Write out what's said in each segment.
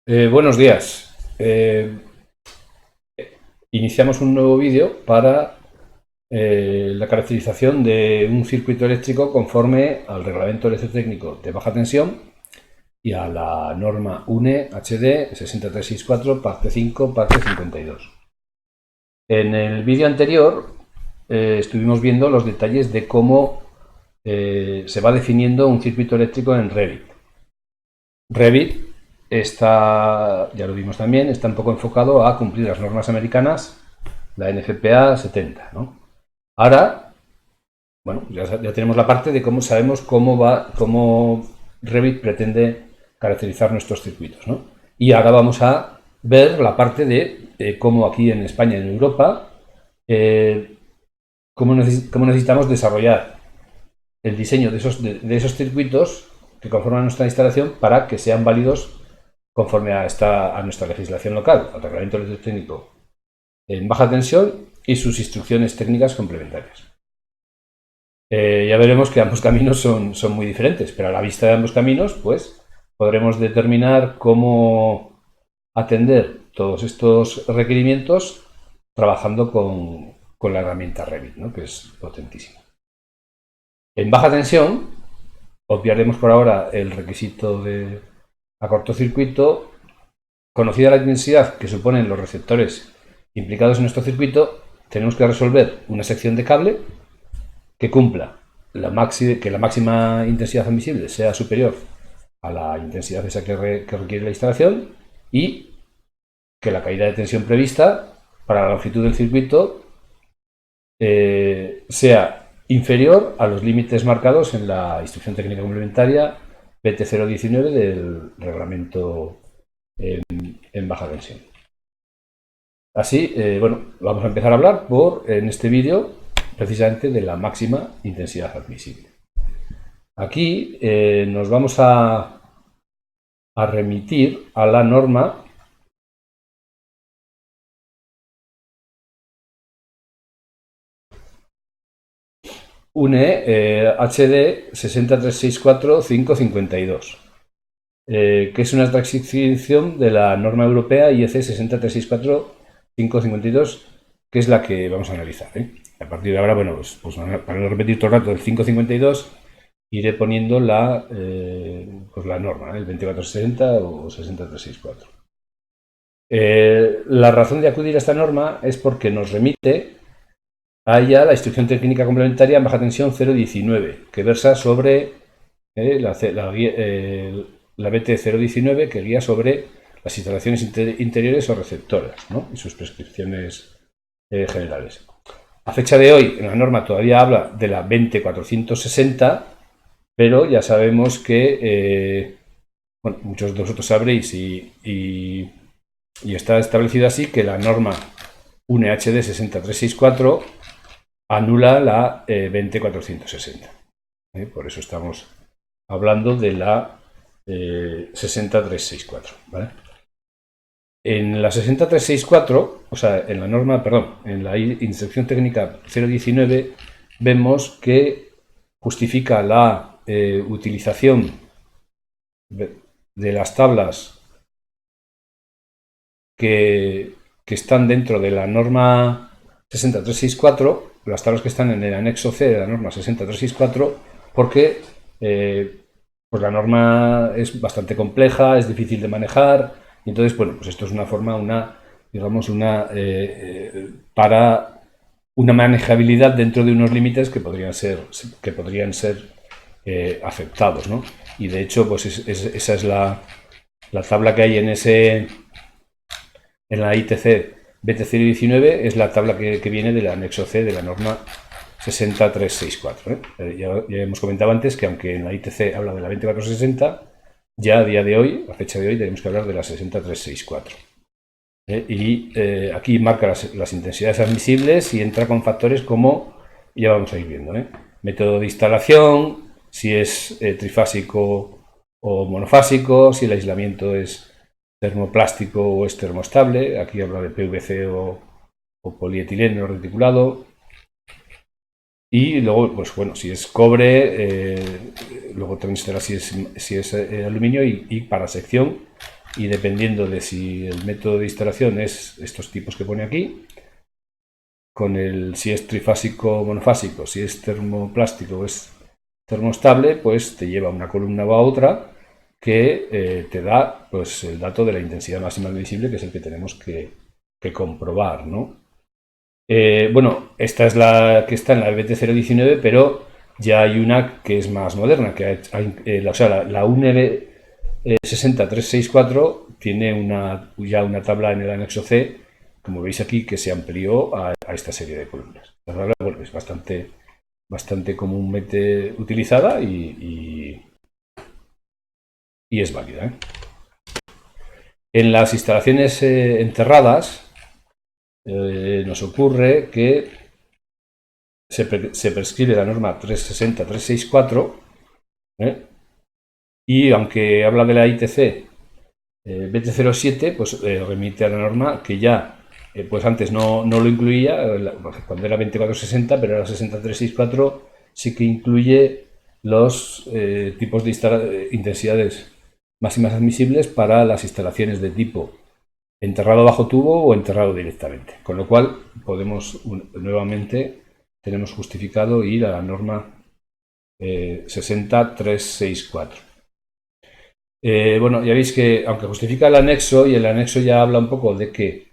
Buenos días. Iniciamos un nuevo vídeo para la caracterización de un circuito eléctrico conforme al reglamento electrotécnico de baja tensión y a la norma UNE HD 60364, parte 5, parte 52. En el vídeo anterior estuvimos viendo los detalles de cómo se va definiendo un circuito eléctrico en Revit. Revit está, ya lo vimos también, está un poco enfocado a cumplir las normas americanas, la NFPA 70, ¿no? Ahora, bueno, ya tenemos la parte de cómo sabemos cómo Revit pretende caracterizar nuestros circuitos, ¿no? Y ahora vamos a ver la parte de cómo aquí en España y en Europa, cómo necesitamos desarrollar el diseño de esos circuitos que conforman nuestra instalación para que sean válidos conforme a nuestra legislación local, al reglamento electrotécnico en baja tensión y sus instrucciones técnicas complementarias. Ya veremos que ambos caminos son muy diferentes, pero a la vista de ambos caminos, pues podremos determinar cómo atender todos estos requerimientos trabajando con la herramienta Revit, ¿no? Que es potentísima. En baja tensión, obviaremos por ahora el requisito de a cortocircuito. Conocida la intensidad que suponen los receptores implicados en nuestro circuito, tenemos que resolver una sección de cable que cumpla que la máxima intensidad admisible sea superior a la intensidad esa que requiere la instalación y que la caída de tensión prevista para la longitud del circuito sea inferior a los límites marcados en la instrucción técnica complementaria PT019 del reglamento en baja tensión. Así, bueno, vamos a empezar a hablar en este vídeo precisamente de la máxima intensidad admisible. Aquí nos vamos a remitir a la norma UNE HD 6364552, que es una transición de la norma europea IEC 6364552, que es la que vamos a analizar. A partir de ahora, bueno, pues para no repetir todo el rato el 552, iré poniendo la norma, el 2460 o 60364. La razón de acudir a esta norma es porque nos remite a ya la instrucción técnica complementaria en baja tensión 019, que versa sobre la BT019, que guía sobre las instalaciones interiores o receptoras, ¿no? Y sus prescripciones generales. A fecha de hoy, en la norma todavía habla de la 20460, pero ya sabemos que, bueno, muchos de vosotros sabréis y está establecido así que la norma UNE HD 60364 anula la 20460. Por eso estamos hablando de la 60364. ¿Vale? En la 60364, o sea, en la norma, perdón, en la instrucción técnica 019, vemos que justifica la utilización de las tablas que están dentro de la norma 60364, las tablas que están en el anexo C de la norma 60364, porque pues la norma es bastante compleja, es difícil de manejar, y entonces, bueno, pues esto es una forma, para una manejabilidad dentro de unos límites que podrían ser aceptados, ¿no? Y de hecho, pues esa es la tabla que hay en la ITC BT019, es la tabla que viene del anexo C de la norma 60364. Ya hemos comentado antes que aunque en la ITC habla de la 20460, ya a día de hoy, a fecha de hoy, tenemos que hablar de la 60364. Aquí marca las intensidades admisibles y entra con factores como ya vamos a ir viendo. Método de instalación, si es trifásico o monofásico, si el aislamiento es termoplástico o es termostable. Aquí habla de PVC o polietileno reticulado. Y luego, pues bueno, si es cobre, luego también será si es aluminio y para sección y dependiendo de si el método de instalación es estos tipos que pone aquí, si es trifásico o monofásico, si es termoplástico o es termostable, pues te lleva a una columna o a otra que te da pues el dato de la intensidad máxima visible, que es el que tenemos que comprobar, ¿no? Bueno, esta es la que está en la BT019, pero ya hay una que es más moderna, que o sea, la UNEB 60364 tiene ya una tabla en el anexo C, como veis aquí, que se amplió a esta serie de columnas. La tabla, bueno, es bastante comúnmente utilizada y es válida, ¿eh? En las instalaciones enterradas nos ocurre que se prescribe la norma 360-364, y aunque habla de la ITC BT07, pues remite a la norma que ya pues antes no lo incluía cuando era 2460, pero ahora 60364 sí que incluye los tipos de intensidades máximas admisibles para las instalaciones de tipo enterrado bajo tubo o enterrado directamente, con lo cual podemos nuevamente tenemos justificado ir a la norma 60364. Bueno, ya veis que aunque justifica el anexo, y el anexo ya habla un poco de que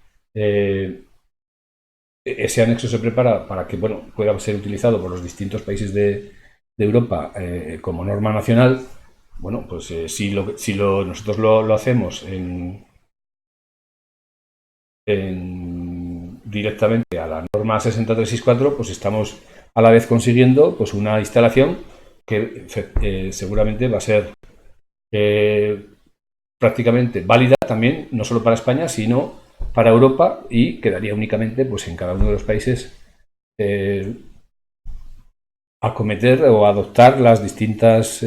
ese anexo se prepara para que pueda ser utilizado por los distintos países de Europa como norma nacional. Bueno, pues si nosotros lo hacemos directamente a la norma 60364, pues estamos a la vez consiguiendo pues una instalación que seguramente va a ser prácticamente válida también, no solo para España, sino para Europa, y quedaría únicamente pues en cada uno de los países acometer o adoptar las distintas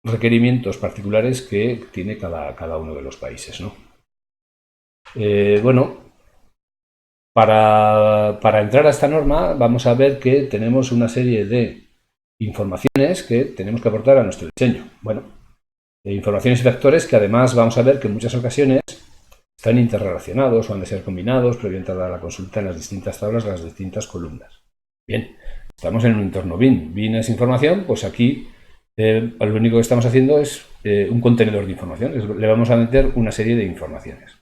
requerimientos particulares que tiene cada uno de los países, ¿no? Bueno, para entrar a esta norma vamos a ver que tenemos una serie de informaciones que tenemos que aportar a nuestro diseño. Bueno, informaciones y factores que además vamos a ver que en muchas ocasiones están interrelacionados o han de ser combinados previo a entrar a la consulta en las distintas tablas, las distintas columnas. Bien, estamos en un entorno BIM. BIM es información, pues aquí lo único que estamos haciendo es un contenedor de información. Le vamos a meter una serie de informaciones.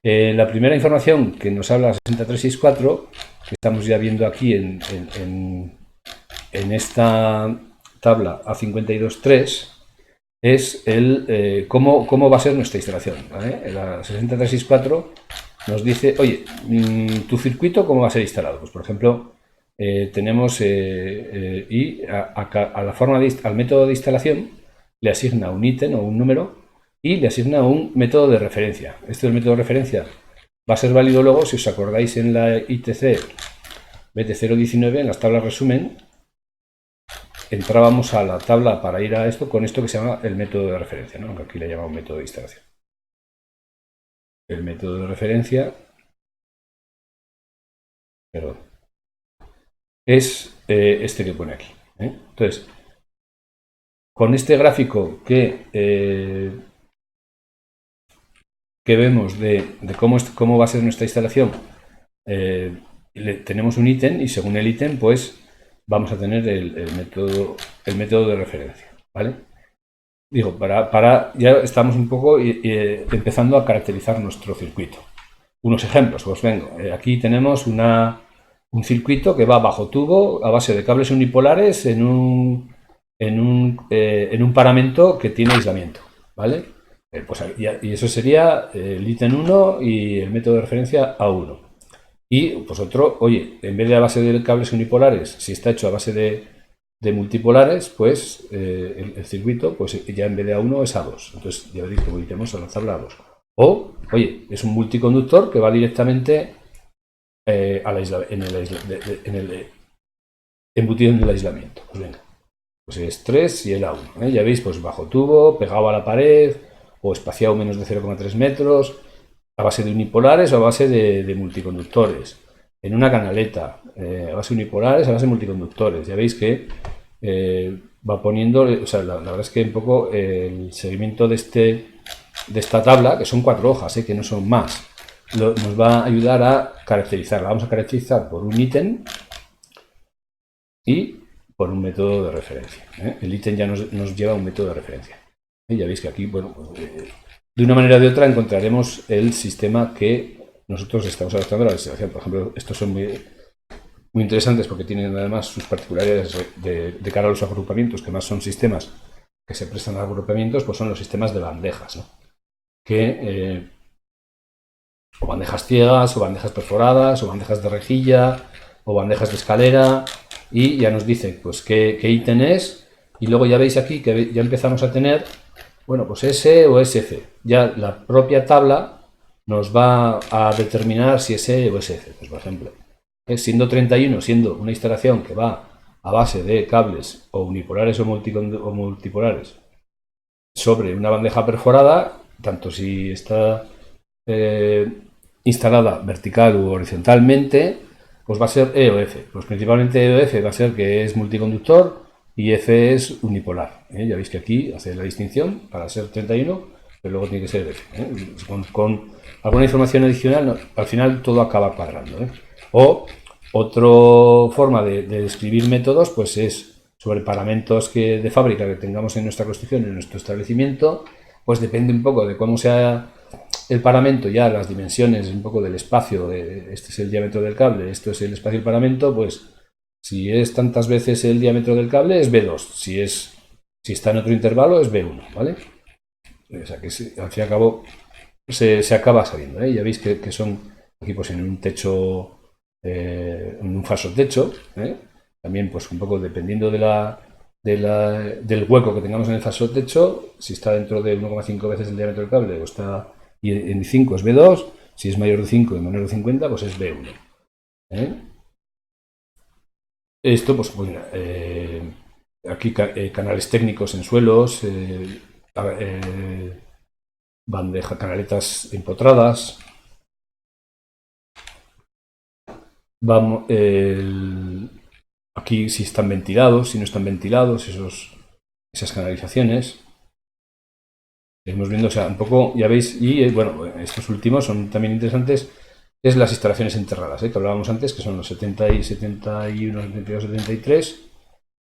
La primera información que nos habla 60364, que estamos ya viendo aquí en esta tabla A52.3, es cómo va a ser nuestra instalación, ¿vale? La 60364 nos dice, oye, tu circuito cómo va a ser instalado. Pues por ejemplo, tenemos y al método de instalación le asigna un ítem o un número y le asigna un método de referencia. Este método de referencia va a ser válido luego, si os acordáis, en la ITC BT019, en las tablas resumen, entrábamos a la tabla para ir a esto con esto que se llama el método de referencia, ¿no? Aunque aquí le llamamos método de instalación. El método de referencia, perdón, es este que pone aquí, ¿eh? Entonces, con este gráfico que vemos de cómo va a ser nuestra instalación, tenemos un ítem y según el ítem, pues vamos a tener el método de referencia, ¿vale? Digo, ya estamos un poco empezando a caracterizar nuestro circuito. Unos ejemplos, os vengo. Aquí tenemos un circuito que va bajo tubo a base de cables unipolares en un paramento que tiene aislamiento, ¿vale? Y eso sería el ítem 1 y el método de referencia A1. Y pues otro, oye, en vez de a base de cables unipolares, si está hecho a base de multipolares, pues el circuito, pues ya en vez de A1 es A2. Entonces ya veréis que volvemos a lanzar A2. O, oye, es un multiconductor que va directamente embutido en el aislamiento. Pues venga, pues es 3 y el A1. Ya veis, pues bajo tubo, pegado a la pared, o espaciado menos de 0,3 metros, a base de unipolares o a base de multiconductores, en una canaleta, a base de unipolares, a base de multiconductores. Ya veis que va poniendo, o sea, la verdad es que un poco el seguimiento de de esta tabla, que son 4 hojas, que no son más, nos va a ayudar a caracterizarla. Vamos a caracterizar por un ítem y por un método de referencia. El ítem ya nos lleva a un método de referencia. Ya veis que aquí, bueno, de una manera o de otra encontraremos el sistema que nosotros estamos adaptando a la legislación. Por ejemplo, estos son muy interesantes porque tienen además sus particularidades de cara a los agrupamientos, que más son sistemas que se prestan a agrupamientos, pues son los sistemas de bandejas, ¿no? Que o bandejas ciegas, o bandejas perforadas, o bandejas de rejilla, o bandejas de escalera, y ya nos dice pues qué ítem es, y luego ya veis aquí que ya empezamos a tener, bueno, pues S o SF. Ya la propia tabla nos va a determinar si es E o SF. Pues por ejemplo, siendo 31, siendo una instalación que va a base de cables o unipolares o multipolares sobre una bandeja perforada, tanto si está instalada vertical u horizontalmente, pues va a ser E o F. Pues principalmente E o F va a ser que es multiconductor y F es unipolar. Ya veis que aquí hace la distinción para ser 31, pero luego tiene que ser F. Con alguna información adicional, al final todo acaba cuadrando. O otra forma de describir métodos pues es sobre paramentos de fábrica que tengamos en nuestra construcción, en nuestro establecimiento, pues depende un poco de cómo sea el paramento, ya las dimensiones un poco del espacio, este es el diámetro del cable, esto es el espacio del paramento, pues si es tantas veces el diámetro del cable es B2, si está en otro intervalo es B1, ¿vale? O sea que al fin y al cabo se acaba sabiendo, ya veis que son aquí pues en un techo, en un falso techo, también pues un poco dependiendo del hueco que tengamos en el falso techo, si está dentro de 1,5 veces el diámetro del cable o está y en 5 es B2, si es mayor de 5 y menor de 50 pues es B1. Esto pues bueno, aquí canales técnicos en suelos, canaletas empotradas. Vamos, aquí si están ventilados, si no están ventilados, esas canalizaciones. Seguimos viendo, o sea, un poco, ya veis, y bueno, estos últimos son también interesantes, es las instalaciones enterradas, que hablábamos antes, que son los 70 y 71, 72, 73,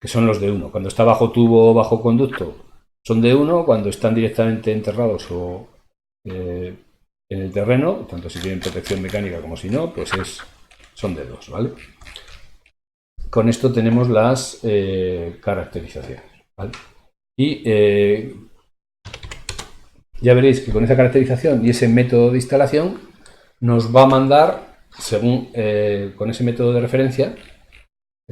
que son los de 1. Cuando está bajo tubo o bajo conducto son de 1, cuando están directamente enterrados o en el terreno, tanto si tienen protección mecánica como si no, pues son de 2, ¿vale? Con esto tenemos las caracterizaciones, ¿vale? Y ya veréis que con esa caracterización y ese método de instalación nos va a mandar, según con ese método de referencia,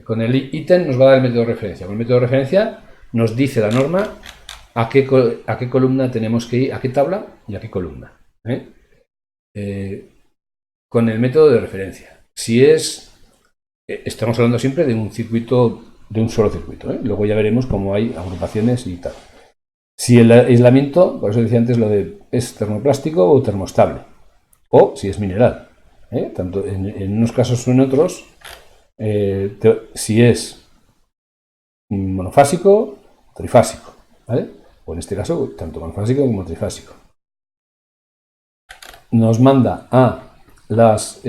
con el ítem nos va a dar el método de referencia. Con el método de referencia nos dice la norma a qué columna tenemos que ir, a qué tabla y a qué columna. Con el método de referencia. Si estamos hablando siempre de un circuito, de un solo circuito. Luego ya veremos cómo hay agrupaciones y tal. Si el aislamiento, por eso decía antes lo de es termoplástico o termostable, o si es mineral, tanto en unos casos o en otros, si es monofásico o trifásico, ¿vale? O en este caso, tanto monofásico como trifásico. Nos manda a las...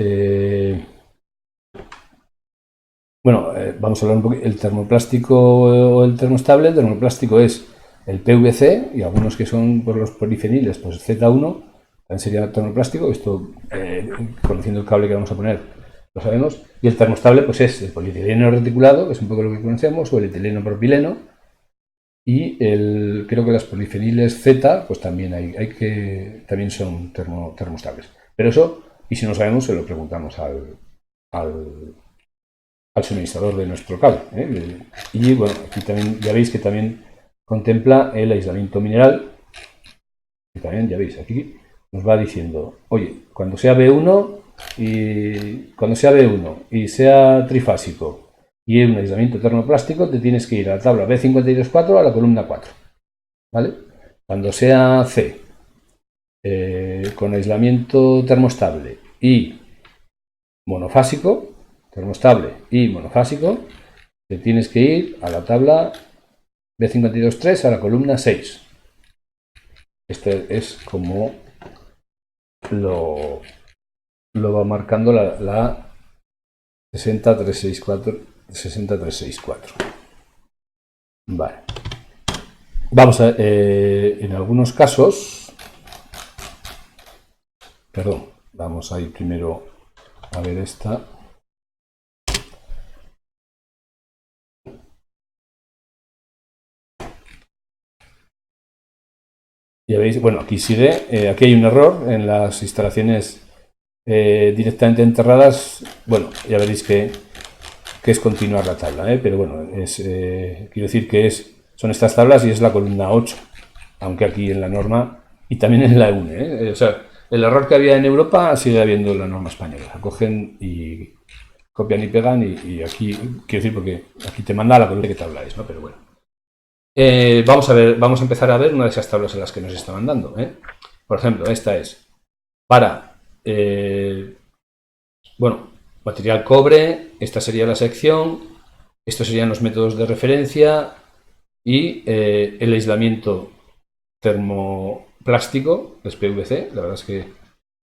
vamos a hablar un poquito. El termoplástico o el termostable. El termoplástico es el PVC y algunos que son por los polifeniles, pues Z1, también sería termoplástico. Esto, conociendo el cable que vamos a poner, lo sabemos. Y el termostable, pues es el polietileno reticulado, que es un poco lo que conocemos, o el etileno propileno. Y creo que las polifeniles Z, pues también también son termostables. Pero eso, y si no sabemos, se lo preguntamos al suministrador de nuestro cable. Y bueno, aquí también ya veis que también contempla el aislamiento mineral, que también ya veis aquí nos va diciendo, oye, cuando sea B1 y sea trifásico y un aislamiento termoplástico, te tienes que ir a la tabla B52.4 a la columna 4, ¿vale? Cuando sea C con aislamiento termostable y monofásico, termostable y monofásico, te tienes que ir a la tabla B52.3 a la columna 6. Este es como lo va marcando la 60364. Vale. Vamos a, en algunos casos, perdón, vamos a ir primero a ver esta. Ya veis, bueno, aquí sigue, aquí hay un error en las instalaciones directamente enterradas. Bueno, ya veréis que es continuar la tabla, pero bueno, quiero decir que son estas tablas y es la columna 8, aunque aquí en la norma y también en la UNE. O sea, el error que había en Europa sigue habiendo en la norma española. La cogen y copian y pegan y aquí, quiero decir, porque aquí te manda la columna de qué tabla es, ¿no? Pero bueno. Vamos a empezar a ver una de esas tablas en las que nos está mandando. Por ejemplo, esta es para, bueno, material cobre, esta sería la sección, estos serían los métodos de referencia y el aislamiento termoplástico, es PVC, la verdad es que,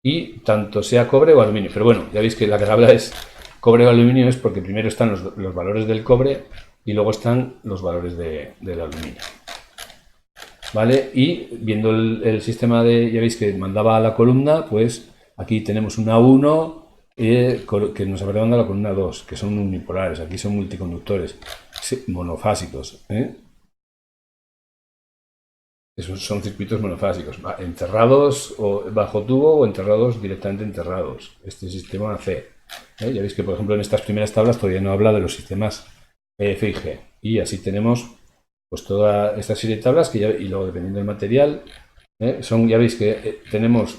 y tanto sea cobre o aluminio. Pero bueno, ya veis que la que habla es cobre o aluminio, es porque primero están los valores del cobre y luego están los valores del aluminio. ¿Vale? Y viendo el sistema ya veis que mandaba a la columna, pues aquí tenemos una 1 que nos habrá mandado la columna 2, que son unipolares, aquí son multiconductores, monofásicos. Esos son circuitos monofásicos, enterrados o bajo tubo o enterrados directamente enterrados. Este sistema C. Ya veis que, por ejemplo, en estas primeras tablas todavía no habla de los sistemas F y G. Y así tenemos pues toda esta serie de tablas que y luego dependiendo del material, ya veis que tenemos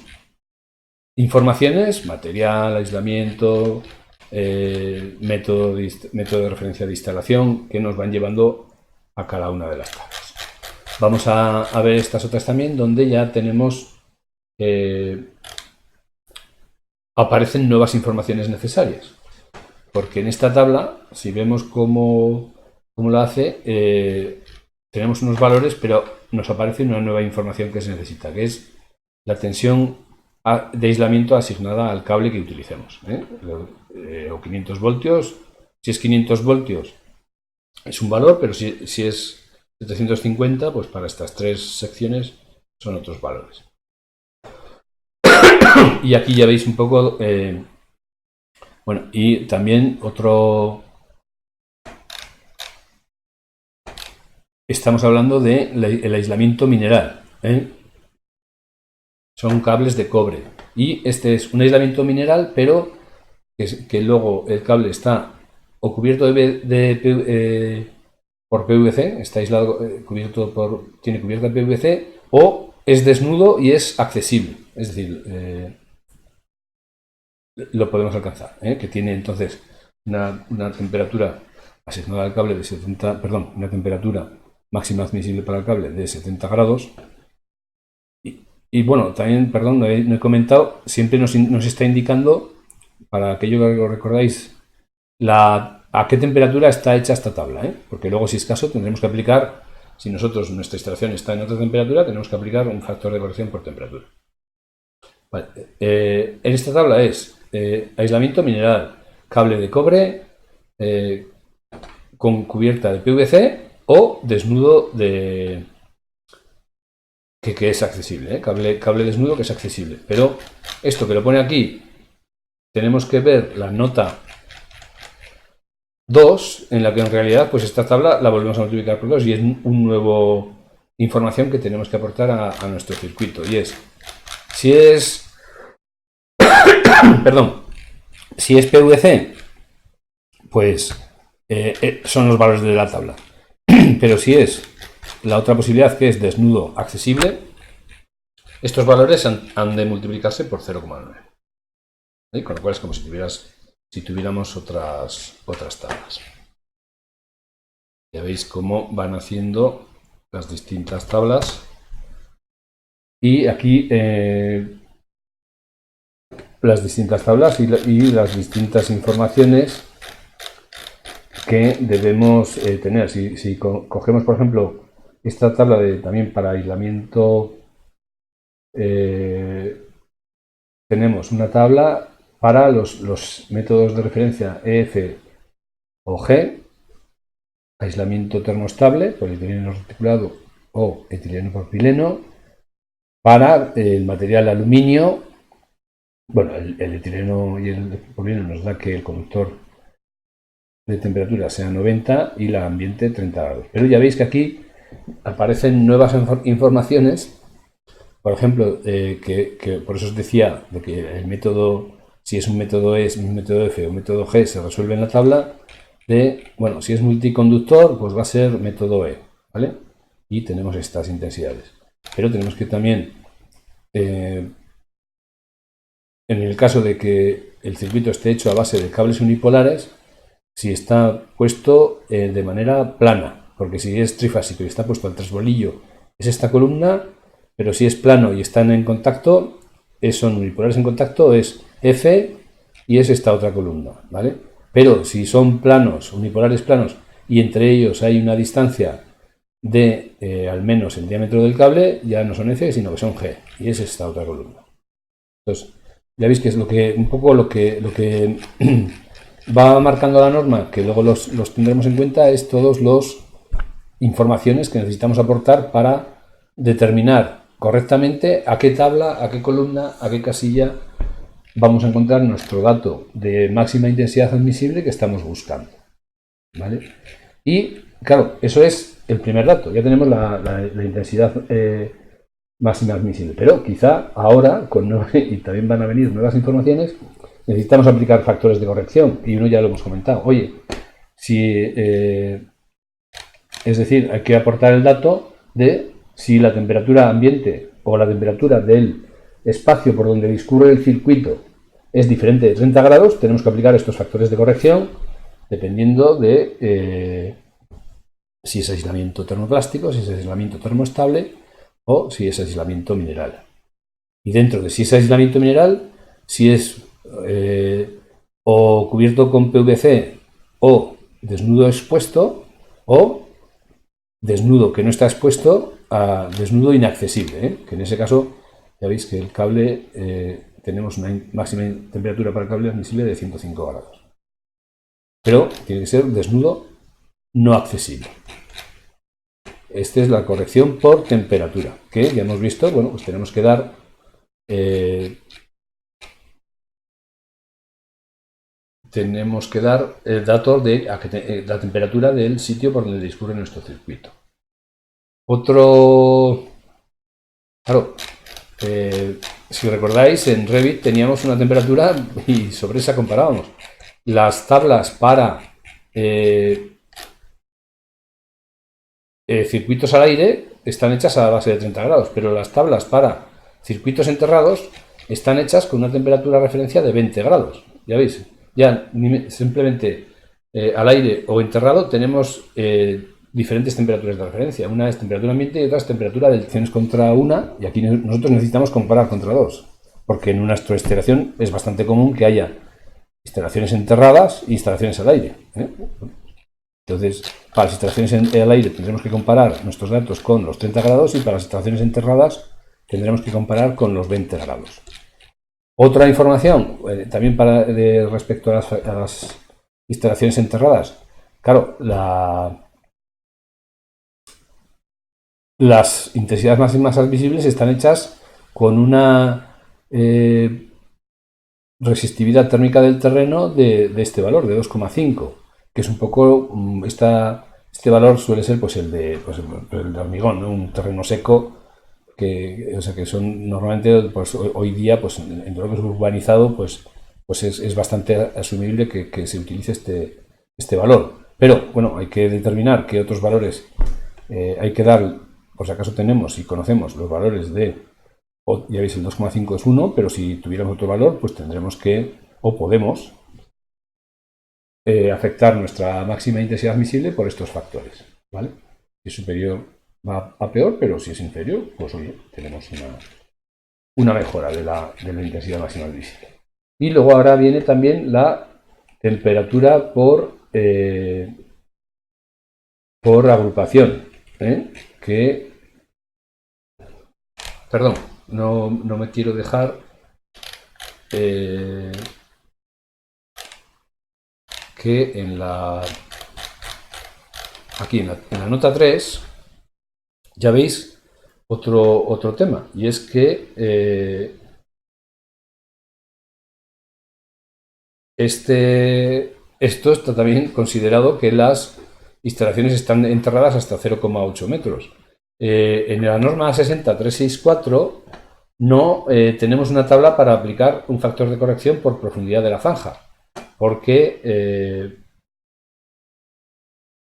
informaciones, material, aislamiento, método de referencia de instalación, que nos van llevando a cada una de las tablas. Vamos a ver estas otras también, donde ya tenemos, aparecen nuevas informaciones necesarias. Porque en esta tabla, si vemos cómo la hace, tenemos unos valores, pero nos aparece una nueva información que se necesita, que es la tensión de aislamiento asignada al cable que utilicemos. O 500 voltios. Si es 500 voltios es un valor, pero si es 750, pues para estas tres secciones son otros valores. Y aquí ya veis un poco... bueno, y también estamos hablando del aislamiento mineral. Son cables de cobre. Y este es un aislamiento mineral, pero que luego el cable está o cubierto por PVC, está aislado, tiene cubierta PVC, o es desnudo y es accesible. Es decir, lo podemos alcanzar, que tiene entonces una temperatura asignada al cable de 70, perdón, una temperatura máxima admisible para el cable de 70 grados. Y bueno, también, perdón, no he comentado, siempre nos está indicando, para aquello que lo recordáis, a qué temperatura está hecha esta tabla, porque luego, si es caso, tendremos que aplicar, si nuestra instalación está en otra temperatura, tenemos que aplicar un factor de corrección por temperatura. Vale. En esta tabla es aislamiento mineral, cable de cobre con cubierta de PVC o desnudo que es accesible, cable desnudo que es accesible. Pero esto que lo pone aquí, tenemos que ver la nota 2, en la que en realidad pues esta tabla la volvemos a multiplicar por 2 y es un nuevo información que tenemos que aportar a nuestro circuito. Y es, si es perdón, si es PVC, pues son los valores de la tabla. Pero si es la otra posibilidad, que es desnudo accesible, estos valores han de multiplicarse por 0,9. Con lo cual es como si tuviéramos otras tablas. Ya veis cómo van haciendo las distintas tablas. Y aquí las distintas tablas y las distintas informaciones que debemos tener. Si cogemos, por ejemplo, esta tabla también para aislamiento tenemos una tabla para los métodos de referencia EF o G, aislamiento termoestable, polietileno reticulado o etileno propileno, para el material aluminio. Bueno, el etileno y el propileno nos da que el conductor de temperatura sea 90 y el ambiente 30 grados. Pero ya veis que aquí aparecen nuevas informaciones. Por ejemplo, que por eso os decía de que el método, si es un método E, un método F o un método G, se resuelve en la tabla de, bueno, si es multiconductor, pues va a ser método E, ¿vale? Y tenemos estas intensidades. Pero tenemos que también, en el caso de que el circuito esté hecho a base de cables unipolares, si está puesto de manera plana, porque si es trifásico y está puesto al trasbolillo, es esta columna. Pero si es plano y están en contacto, son unipolares en contacto, es F y es esta otra columna, ¿vale? Pero si son planos, unipolares planos, y entre ellos hay una distancia de al menos el diámetro del cable, ya no son F, sino que son G, y es esta otra columna. Entonces, ya veis que es un poco lo que va marcando la norma, que luego los tendremos en cuenta, es todas las informaciones que necesitamos aportar para determinar correctamente a qué tabla, a qué columna, a qué casilla vamos a encontrar nuestro dato de máxima intensidad admisible que estamos buscando, ¿vale? Y claro, eso es el primer dato, ya tenemos la intensidad máxima admisible, pero quizá ahora, y también van a venir nuevas informaciones, necesitamos aplicar factores de corrección, y uno ya lo hemos comentado. Oye, si es decir, hay que aportar el dato de si la temperatura ambiente o la temperatura del espacio por donde discurre el circuito es diferente de 30 grados, tenemos que aplicar estos factores de corrección dependiendo de si es aislamiento termoplástico, si es aislamiento termoestable o si es aislamiento mineral. Y dentro de si es aislamiento mineral, si es o cubierto con PVC o desnudo expuesto, o desnudo que no está expuesto a desnudo inaccesible, que en ese caso ya veis que el cable tenemos una máxima temperatura para el cable admisible de 105 grados. Pero tiene que ser desnudo no accesible. Esta es la corrección por temperatura, que ya hemos visto, bueno, pues tenemos que dar datos de la temperatura del sitio por donde discurre nuestro circuito. Claro, si recordáis, en Revit teníamos una temperatura y sobre esa comparábamos. Las tablas para circuitos al aire están hechas a base de 30 grados, pero las tablas para circuitos enterrados están hechas con una temperatura de referencia de 20 grados. Ya veis, ya simplemente al aire o enterrado tenemos diferentes temperaturas de referencia. Una es temperatura ambiente y otra es temperatura de elecciones contra una, y aquí nosotros necesitamos comparar contra dos, porque en una instalación es bastante común que haya instalaciones enterradas e instalaciones al aire. Entonces, para las instalaciones al aire tendremos que comparar nuestros datos con los 30 grados y para las instalaciones enterradas tendremos que comparar con los 20 grados. Otra información, también respecto a las instalaciones enterradas. Claro, las intensidades máximas admisibles están hechas con una resistividad térmica del terreno de este valor, de 2,5, que es un poco, este valor suele ser pues el de hormigón, ¿no? Un terreno seco, que son normalmente, pues hoy día, pues en todo lo que es urbanizado, pues es bastante asumible que se utilice este valor. Pero bueno, hay que determinar qué otros valores hay que dar, por si acaso tenemos y conocemos los valores ya veis, el 2,5 es 1, pero si tuviéramos otro valor, pues tendremos que, o podemos, afectar nuestra máxima intensidad admisible por estos factores, ¿vale? Si es superior va a peor, pero si es inferior, pues oye, tenemos una mejora de la intensidad máxima admisible. Y luego ahora viene también la temperatura por agrupación, perdón, no me quiero dejar que aquí en la nota 3 ya veis otro tema, y es que esto está también considerado que las instalaciones están enterradas hasta 0,8 metros. En la norma 60364 no tenemos una tabla para aplicar un factor de corrección por profundidad de la zanja, porque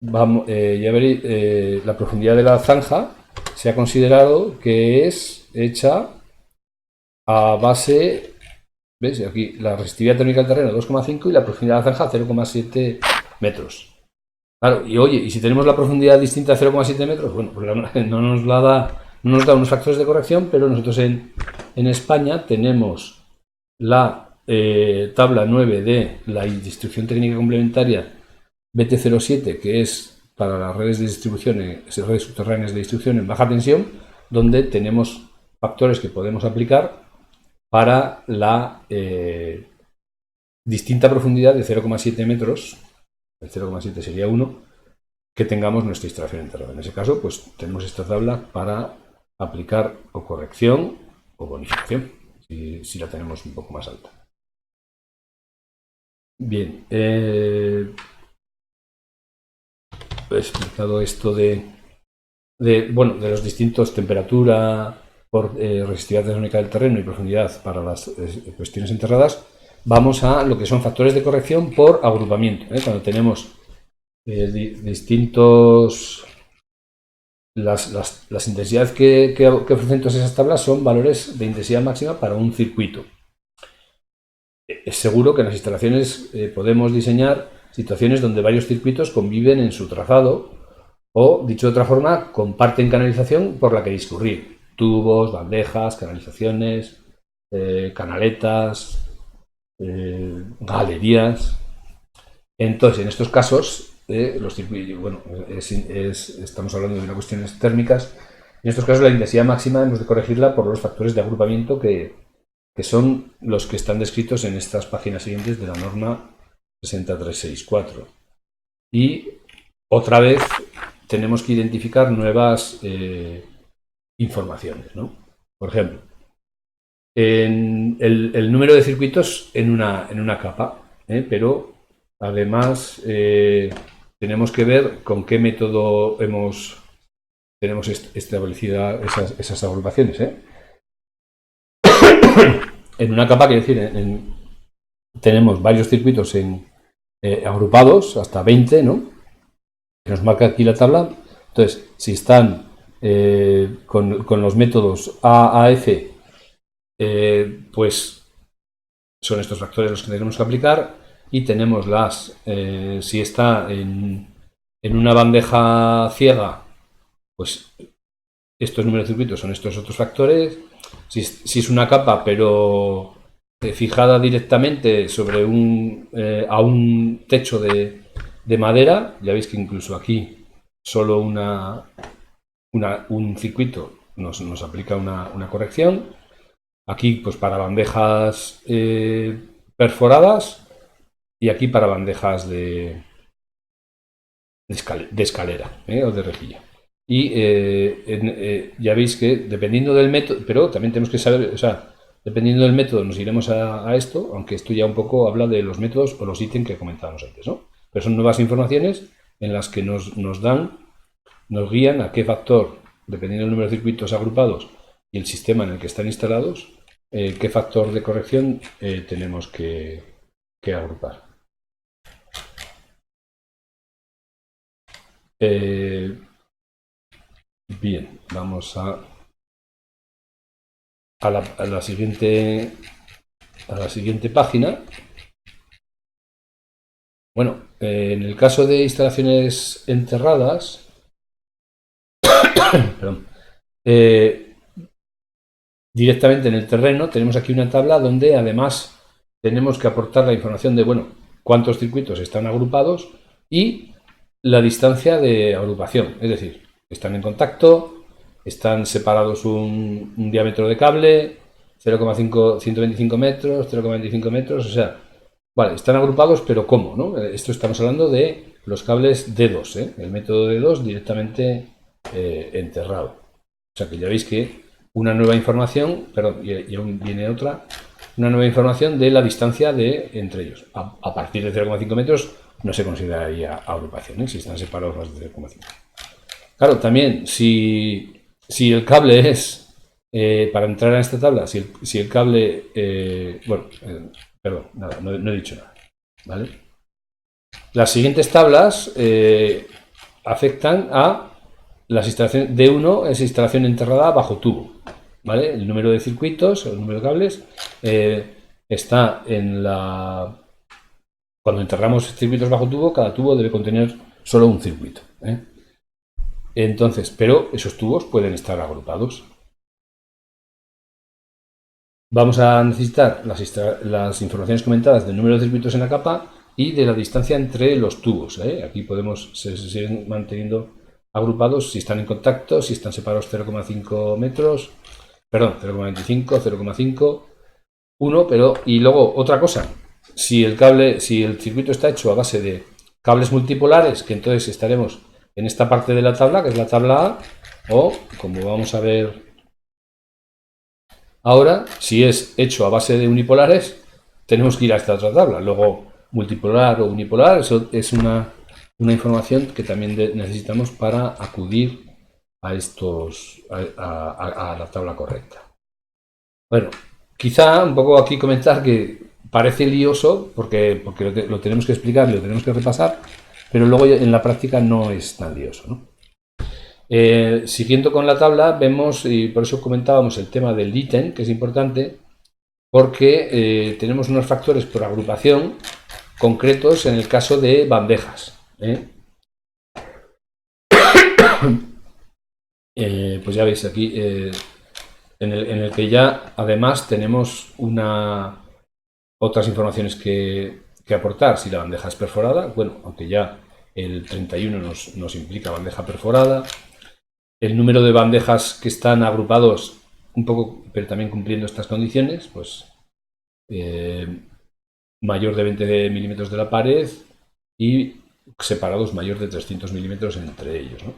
ya veréis, la profundidad de la zanja se ha considerado que es hecha a base, ¿ves? Aquí la resistividad térmica del terreno 2,5 y la profundidad de la zanja 0,7 metros. Claro, y oye, y si tenemos la profundidad distinta a 0,7 metros, bueno, pues no nos da unos factores de corrección, pero nosotros en España tenemos la tabla 9 de la instrucción técnica complementaria BT07, que es para las redes de distribución, redes subterráneas de distribución en baja tensión, donde tenemos factores que podemos aplicar para la distinta profundidad de 0,7 metros, el 0,7 sería 1, que tengamos nuestra instalación enterrada. En ese caso, pues tenemos esta tabla para aplicar o corrección o bonificación, si la tenemos un poco más alta. Bien, he explicado esto de los distintos temperatura por resistividad térmica del terreno y profundidad para las cuestiones enterradas. Vamos a lo que son factores de corrección por agrupamiento. Cuando tenemos distintos... Las intensidades que ofrecen todas esas tablas son valores de intensidad máxima para un circuito. Es seguro que en las instalaciones podemos diseñar situaciones donde varios circuitos conviven en su trazado o, dicho de otra forma, comparten canalización por la que discurrir. Tubos, bandejas, canalizaciones, canaletas, galerías. Entonces, en estos casos, los circuitos, bueno, estamos hablando de unas cuestiones térmicas. En estos casos, la intensidad máxima hemos de corregirla por los factores de agrupamiento que son los que están descritos en estas páginas siguientes de la norma 60364. Y otra vez tenemos que identificar nuevas informaciones, ¿no? Por ejemplo, el número de circuitos en una capa, pero además tenemos que ver con qué método tenemos establecidas esas agrupaciones. En una capa, quiere decir, tenemos varios circuitos agrupados, hasta 20, ¿no? Que nos marca aquí la tabla. Entonces, si están con los métodos A a F, pues son estos factores los que tenemos que aplicar. Y tenemos si está en una bandeja ciega, pues estos números de circuitos son estos otros factores. Si es una capa, pero fijada directamente sobre a un techo de madera, ya veis que incluso aquí solo un circuito nos aplica una corrección. Aquí, pues para bandejas perforadas, y aquí para bandejas de escalera o de rejilla. Y ya veis que dependiendo del método, pero también tenemos que saber, o sea, dependiendo del método nos iremos a esto, aunque esto ya un poco habla de los métodos o los ítems que comentábamos antes, ¿no? Pero son nuevas informaciones en las que nos guían a qué factor, dependiendo del número de circuitos agrupados y el sistema en el que están instalados, qué factor de corrección tenemos que agrupar. Bien, vamos a la siguiente página. Bueno, en el caso de instalaciones enterradas, perdón, directamente en el terreno tenemos aquí una tabla donde además tenemos que aportar la información de, bueno, cuántos circuitos están agrupados y la distancia de agrupación, es decir, están en contacto, están separados un diámetro de cable, 0,5, 125 metros, 0,25 metros, o sea, vale, están agrupados, pero ¿cómo? ¿No? Esto estamos hablando de los cables D2, el método D2 directamente enterrado. O sea que ya veis que una nueva información, perdón, y aún viene otra, una nueva información de la distancia entre ellos. A partir de 0,5 metros no se consideraría agrupación, si están separados más de 0,5. Claro, también, si el cable es, para entrar a esta tabla, si el cable, perdón, nada, no he dicho nada, ¿vale? Las siguientes tablas afectan a las instalaciones. D1 es instalación enterrada bajo tubo, ¿vale? El número de circuitos, el número de cables, está en la... Cuando enterramos circuitos bajo tubo, cada tubo debe contener solo un circuito, Entonces, pero esos tubos pueden estar agrupados. Vamos a necesitar las informaciones comentadas del número de circuitos en la capa y de la distancia entre los tubos. Aquí se siguen manteniendo agrupados si están en contacto, si están separados 0,5 metros, perdón, 0,25, 0,5, 1, pero y luego otra cosa, si el circuito está hecho a base de cables multipolares, que entonces estaremos en esta parte de la tabla, que es la tabla A, o como vamos a ver ahora, si es hecho a base de unipolares, tenemos que ir a esta otra tabla. Luego, multipolar o unipolar, eso es una información que también necesitamos para acudir a la tabla correcta. Bueno, quizá un poco aquí comentar que parece lioso porque lo tenemos que explicar y lo tenemos que repasar, pero luego en la práctica no es tan lioso, ¿no? Siguiendo con la tabla, vemos, y por eso comentábamos el tema del ítem, que es importante, porque tenemos unos factores por agrupación concretos en el caso de bandejas. Pues ya veis aquí, en el que ya además tenemos otras informaciones que aportar. Si la bandeja es perforada, bueno, aunque ya el 31 nos implica bandeja perforada. El número de bandejas que están agrupados un poco, pero también cumpliendo estas condiciones, pues mayor de 20 milímetros de la pared y separados mayor de 300 milímetros entre ellos, ¿no?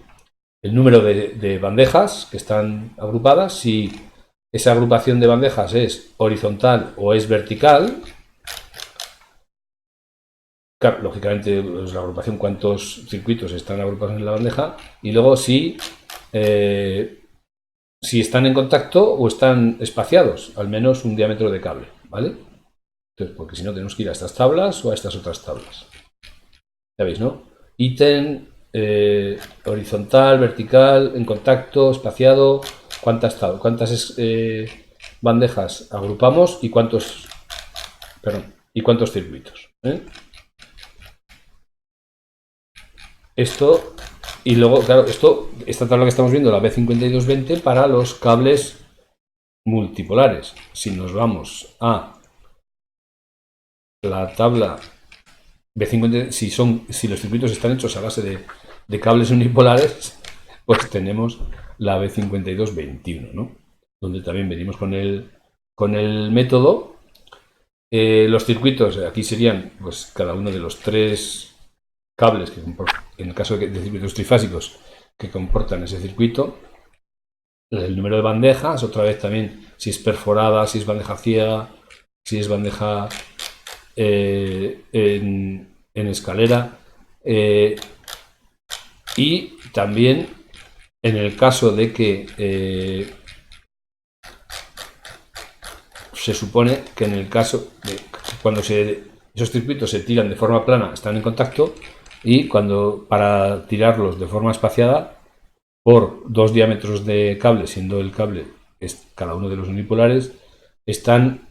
El número de bandejas que están agrupadas, si esa agrupación de bandejas es horizontal o es vertical, claro, lógicamente pues, la agrupación, cuántos circuitos están agrupados en la bandeja, y luego si están en contacto o están espaciados, al menos un diámetro de cable, ¿vale? Entonces, porque si no tenemos que ir a estas tablas o a estas otras tablas. Ya veis, ¿no? Ítem, horizontal, vertical, en contacto, espaciado, cuántas bandejas agrupamos y cuántos circuitos. Esto, y luego, claro, esta tabla que estamos viendo, la B5220, para los cables multipolares. Si nos vamos a la tabla B50, si los circuitos están hechos a base de cables unipolares, pues tenemos la B5221, ¿no? Donde también venimos con el método. Los circuitos aquí serían pues cada uno de los tres cables que en el caso de circuitos trifásicos que comportan ese circuito, el número de bandejas, otra vez también si es perforada, si es bandeja ciega, si es bandeja en escalera, y también en el caso de que se supone que en el caso de cuando esos circuitos se tiran de forma plana están en contacto, y para tirarlos de forma espaciada por dos diámetros de cable, siendo el cable cada uno de los unipolares, están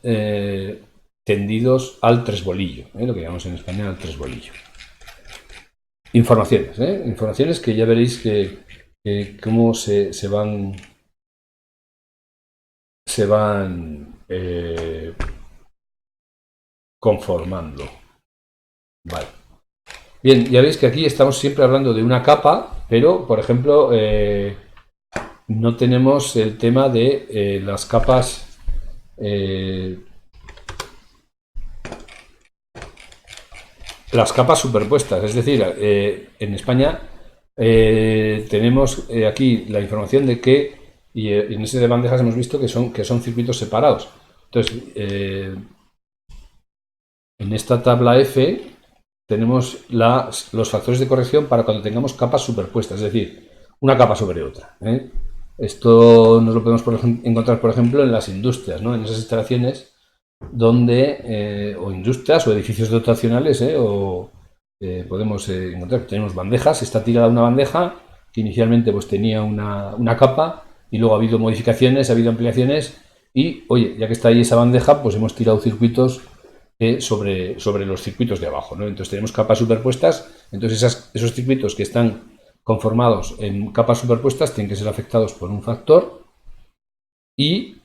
tendidos al tresbolillo, lo que llamamos en España al tresbolillo. Informaciones que ya veréis que cómo se van conformando. Vale. Bien, ya veis que aquí estamos siempre hablando de una capa, pero, por ejemplo, no tenemos el tema de las capas superpuestas. Es decir, en España tenemos aquí la información de que, y en ese de bandejas hemos visto que son circuitos separados. Entonces, en esta tabla F tenemos los factores de corrección para cuando tengamos capas superpuestas, es decir, una capa sobre otra. Esto nos lo podemos encontrar, por ejemplo, en las industrias, ¿no? En esas instalaciones donde, o industrias o edificios dotacionales, podemos encontrar, tenemos bandejas, está tirada una bandeja que inicialmente pues tenía una capa y luego ha habido modificaciones, ha habido ampliaciones y, oye, ya que está ahí esa bandeja, pues hemos tirado circuitos sobre los circuitos de abajo, ¿no? Entonces tenemos capas superpuestas, entonces esos circuitos que están conformados en capas superpuestas tienen que ser afectados por un factor y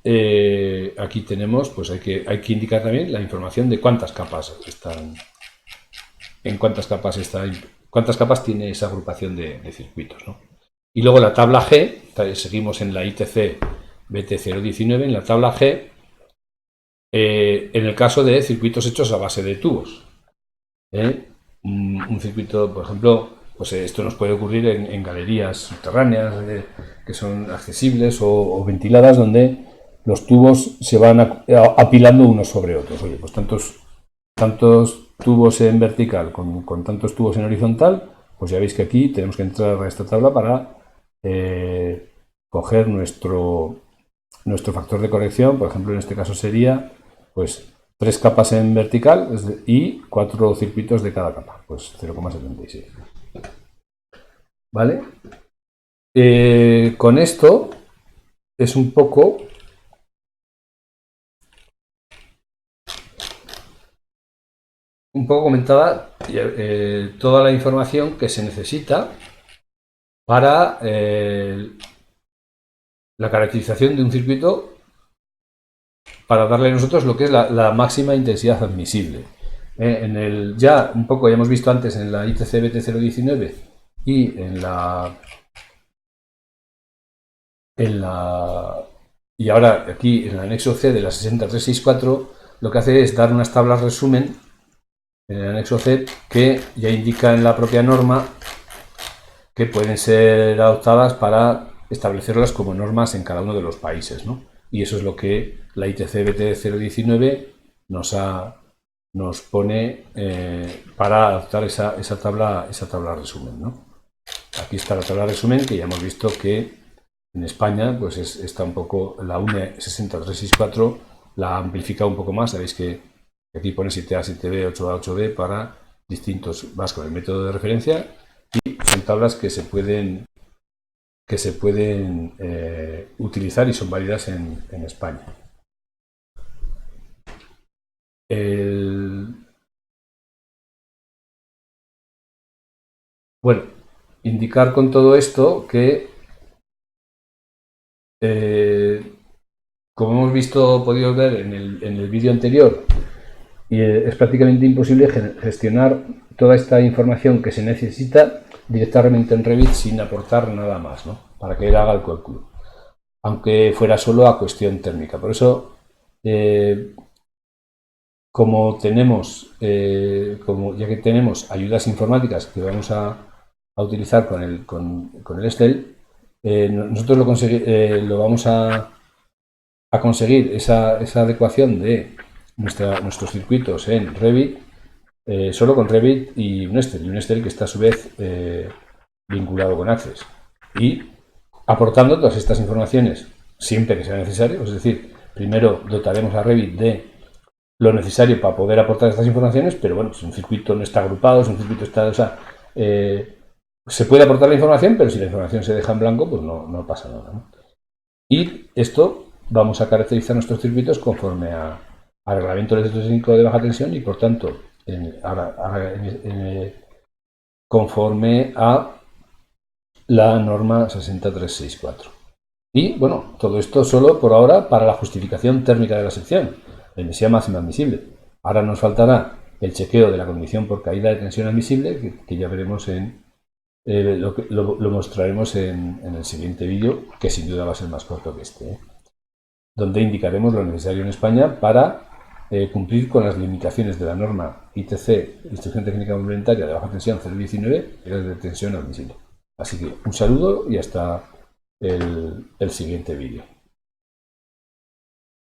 aquí tenemos, pues hay que indicar también la información de cuántas capas están, cuántas capas tiene esa agrupación de circuitos, ¿no? Y luego la tabla G, seguimos en la ITC BT019, en la tabla G, en el caso de circuitos hechos a base de tubos. Un circuito, por ejemplo, pues esto nos puede ocurrir en galerías subterráneas que son accesibles o ventiladas, donde los tubos se van apilando unos sobre otros. Oye, pues tantos tubos en vertical con tantos tubos en horizontal, pues ya veis que aquí tenemos que entrar a esta tabla para coger nuestro factor de corrección. Por ejemplo, en este caso sería pues 3 capas en vertical y 4 circuitos de cada capa, pues 0,76. ¿Vale? Con esto es un poco comentada toda la información que se necesita para la caracterización de un circuito, para darle a nosotros lo que es la máxima intensidad admisible. Ya hemos visto antes en la ITC BT019 y y ahora aquí en el anexo C de la 60364, lo que hace es dar unas tablas resumen en el anexo C que ya indica en la propia norma que pueden ser adoptadas para establecerlas como normas en cada uno de los países, ¿no? Y eso es lo que la ITC BT019 nos pone para adoptar esa tabla resumen, ¿no? Aquí está la tabla resumen, que ya hemos visto que en España pues está un poco, la UNE 60364 la amplifica un poco más. Sabéis que aquí pone 7A, 7B, 8A, 8B para distintos, vas con el método de referencia, y son tablas que se pueden utilizar y son válidas en España. Bueno, indicar con todo esto que como hemos podido ver en el vídeo anterior, es prácticamente imposible gestionar toda esta información que se necesita directamente en Revit sin aportar nada más, ¿no? Para que él haga el cálculo, aunque fuera solo a cuestión técnica. Por eso, ya que tenemos ayudas informáticas que vamos a utilizar con el Excel, nosotros lo vamos a conseguir esa adecuación de nuestros circuitos en Revit, solo con Revit y un Excel que está a su vez vinculado con Access, y aportando todas estas informaciones siempre que sea necesario. Es decir, primero dotaremos a Revit de lo necesario para poder aportar estas informaciones, pero bueno, si un circuito no está agrupado, si un circuito está, se puede aportar la información, pero si la información se deja en blanco, pues no pasa nada, ¿no? Y esto vamos a caracterizar nuestros circuitos conforme al reglamento electrotécnico de baja tensión y, por tanto, conforme a la norma 60364. Y bueno, todo esto solo por ahora para la justificación térmica de la sección, la intensidad máxima admisible. Ahora nos faltará el chequeo de la condición por caída de tensión admisible, que ya veremos en Lo mostraremos en el siguiente vídeo, que sin duda va a ser más corto que este, donde indicaremos lo necesario en España para cumplir con las limitaciones de la norma ITC, Instrucción Técnica Complementaria de Baja Tensión 019, que es de tensión admisible. Así que un saludo y hasta el siguiente vídeo.